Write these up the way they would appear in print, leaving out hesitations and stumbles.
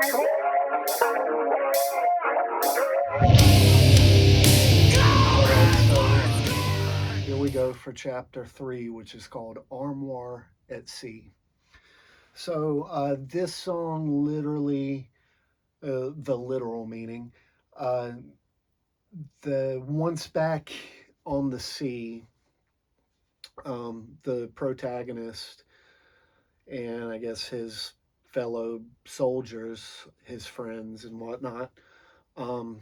Here we go for chapter 3, which is called Armoire at Sea. So, this song literally, the literal meaning, uh, the once back on the sea, the protagonist and I guess his fellow soldiers, his friends and whatnot, um,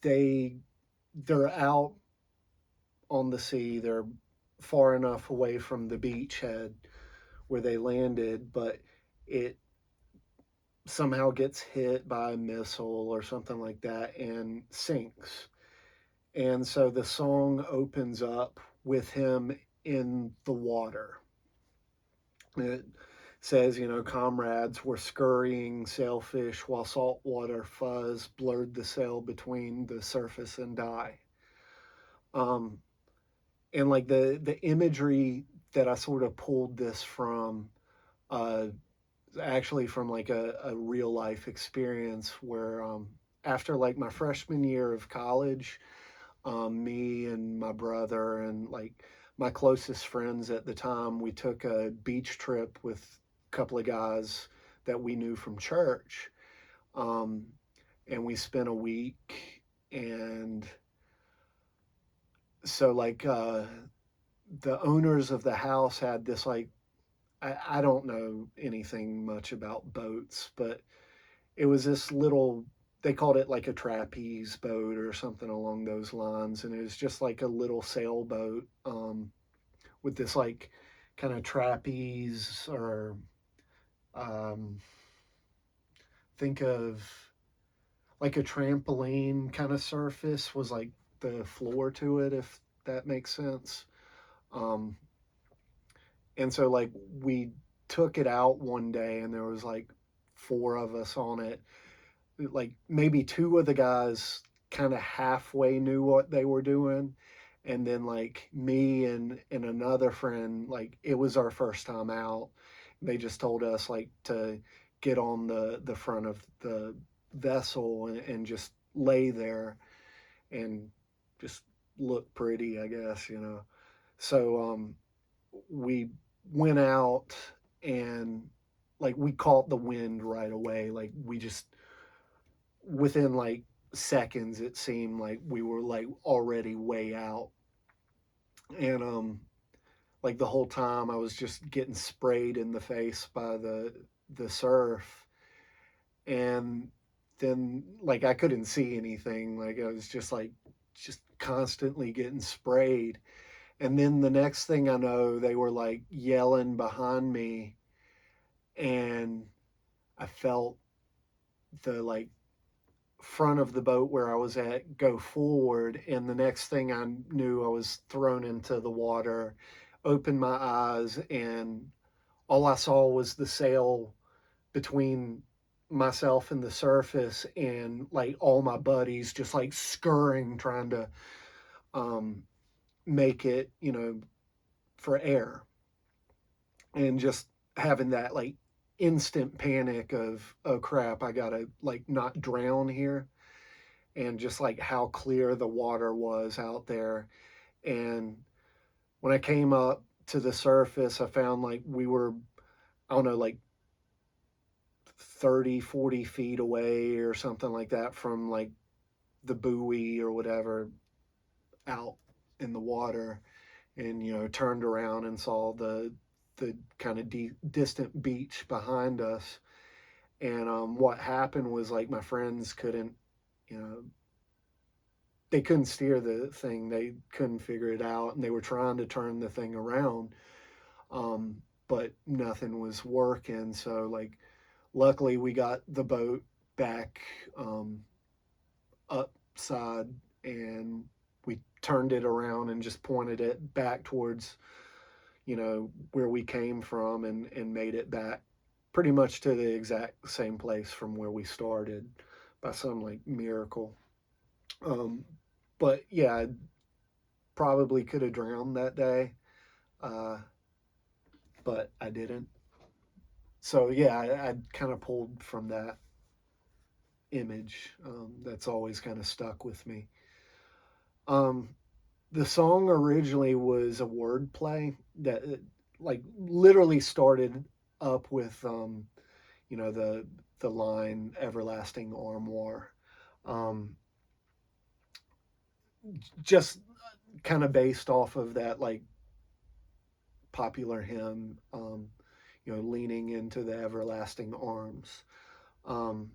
they they're out on the sea. They're far enough away from the beachhead where they landed, but it somehow gets hit by a missile or something like that and sinks. And so the song opens up with him in the water. It says, comrades were scurrying sailfish while saltwater fuzz blurred the sail between the surface and die. Um, and like the imagery that I sort of pulled this from, uh, actually from like a real life experience where after like my freshman year of college, me and my brother and like my closest friends at the time, we took a beach trip with a couple of guys that we knew from church. Um, and we spent a week. And so, like, the owners of the house had this, like, I don't know anything much about boats, but it was this little, they called it like a trapeze boat or something along those lines. And it was just like a little sailboat with this like kind of trapeze or um, think of like a trampoline kind of surface was like the floor to it, if that makes sense. Um, and so like we took it out one day and there was like four of us on it. Like maybe two of the guys kind of halfway knew what they were doing, and then like me and another friend, like it was our first time out. They just told us like to get on the front of the vessel and just lay there and just look pretty, I guess, so we went out, and like we caught the wind right away. Like we just, within like seconds, it seemed like we were like already way out. And like the whole time I was just getting sprayed in the face by the surf. And then like I couldn't see anything. Like I was just constantly getting sprayed. And then the next thing I know, they were like yelling behind me, and I felt the like front of the boat where I was at go forward, and the next thing I knew, I was thrown into the water, opened my eyes, and all I saw was the sail between myself and the surface, and like all my buddies just like scurrying, trying to um, make it, for air, and just having that like instant panic of, oh crap, I gotta like not drown here, and just like how clear the water was out there. And when I came up to the surface, I found like we were, I don't know, like 30, 40 feet away or something like that from like the buoy or whatever out in the water. And, turned around and saw the kind of distant beach behind us. And what happened was like my friends couldn't, you know, they couldn't steer the thing. They couldn't figure it out, and they were trying to turn the thing around, but nothing was working. So like, luckily we got the boat back upside, and we turned it around and just pointed it back towards where we came from, and made it back pretty much to the exact same place from where we started by some like miracle. Um, but yeah, I probably could have drowned that day, uh, but I didn't. So yeah, I kind of pulled from that image. That's always kind of stuck with me. Um, the song originally was a word play that like literally started up with you know the line "everlasting armoire," um, just kind of based off of that like popular hymn, you know, leaning into the everlasting arms. Um,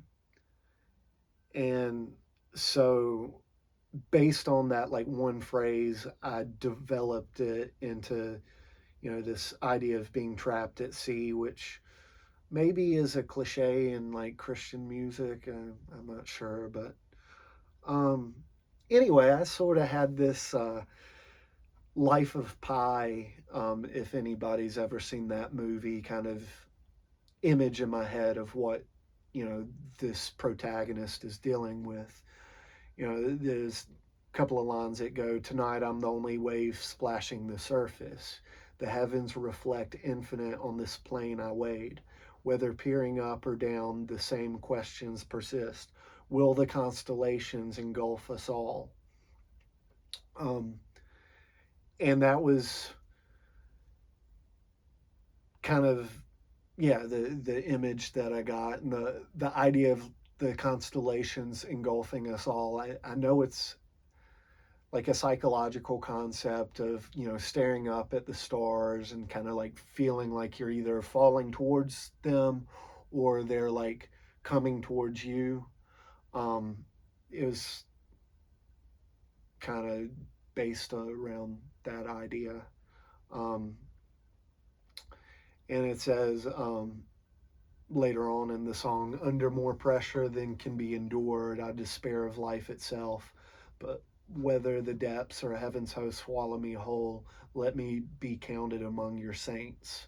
and so, based on that, like one phrase, I developed it into, you know, this idea of being trapped at sea, which maybe is a cliche in like Christian music. I'm not sure, but um, anyway, I sort of had this Life of Pi, if anybody's ever seen that movie, kind of image in my head of what, you know, this protagonist is dealing with. You know, there's a couple of lines that go, "Tonight I'm the only wave splashing the surface. The heavens reflect infinite on this plane I wade. Whether peering up or down, the same questions persist. Will the constellations engulf us all?" Um, and that was kind of, yeah, the image that I got, and the idea of the constellations engulfing us all. I know it's like a psychological concept of, you know, staring up at the stars and kind of like feeling like you're either falling towards them or they're like coming towards you. um it was kind of based around that idea. um and it says, later on in the song, "Under more pressure than can be endured, I despair of life itself. But whether the depths or heaven's host swallow me whole, let me be counted among your saints."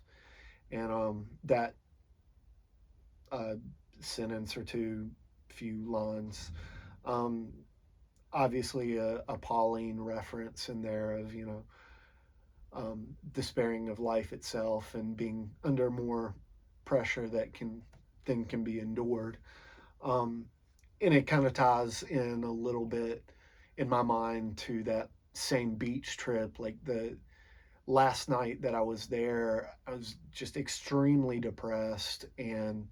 And that uh, sentence or two, few lines, um, obviously a Pauline reference in there of, you know, despairing of life itself and being under more pressure that can than can be endured. Um, and it kind of ties in a little bit in my mind to that same beach trip. Like the last night that I was there, I was just extremely depressed and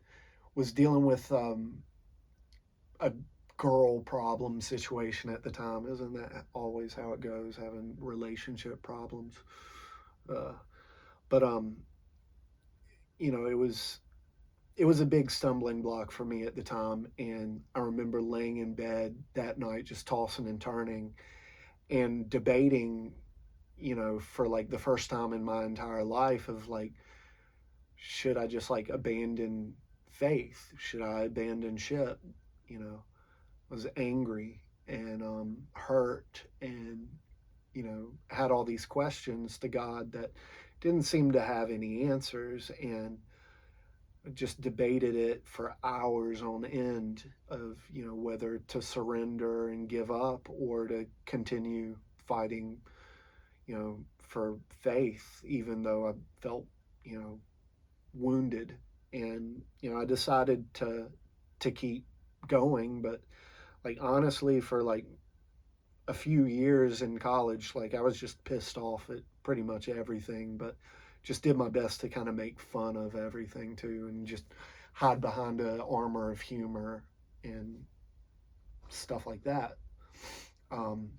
was dealing with a girl problem situation at the time. Isn't that always how it goes? Having relationship problems. Uh, but you know, it was a big stumbling block for me at the time, and I remember laying in bed that night just tossing and turning and debating, you know, for like the first time in my entire life of like, should I just like abandon faith? Should I abandon ship? You know, I was angry and hurt, and you know, had all these questions to God that didn't seem to have any answers, and just debated it for hours on end of, you know, whether to surrender and give up or to continue fighting, you know, for faith, even though I felt, you know, wounded. And you know, I decided to keep going. But like honestly, for like a few years in college, like I was just pissed off at pretty much everything, but just did my best to kind of make fun of everything too, and just hide behind a armor of humor and stuff like that. Um,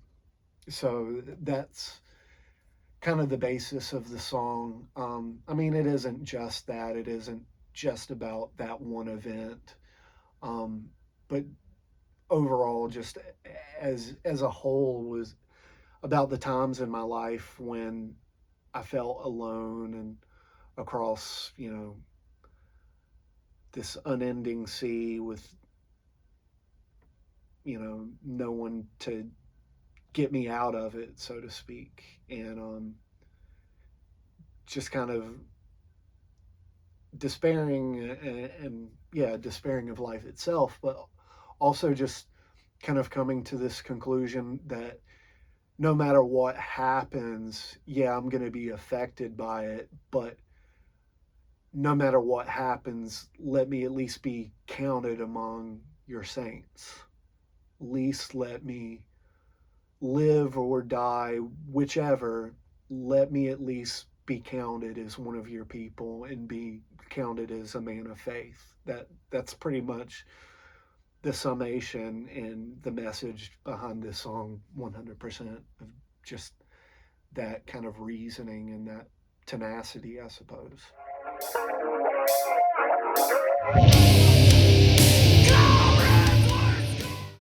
so that's kind of the basis of the song. I mean, it isn't just that. It isn't just about that one event, um, but overall, just as a whole, was about the times in my life when I felt alone and across, you know, this unending sea with, you know, no one to get me out of it, so to speak. And just kind of despairing and yeah, despairing of life itself, but also just kind of coming to this conclusion that no matter what happens, yeah, I'm going to be affected by it, but no matter what happens, let me at least be counted among your saints. At least let me live or die, whichever, let me at least be counted as one of your people and be counted as a man of faith. That's pretty much the summation and the message behind this song 100% of just that kind of reasoning and that tenacity, I suppose.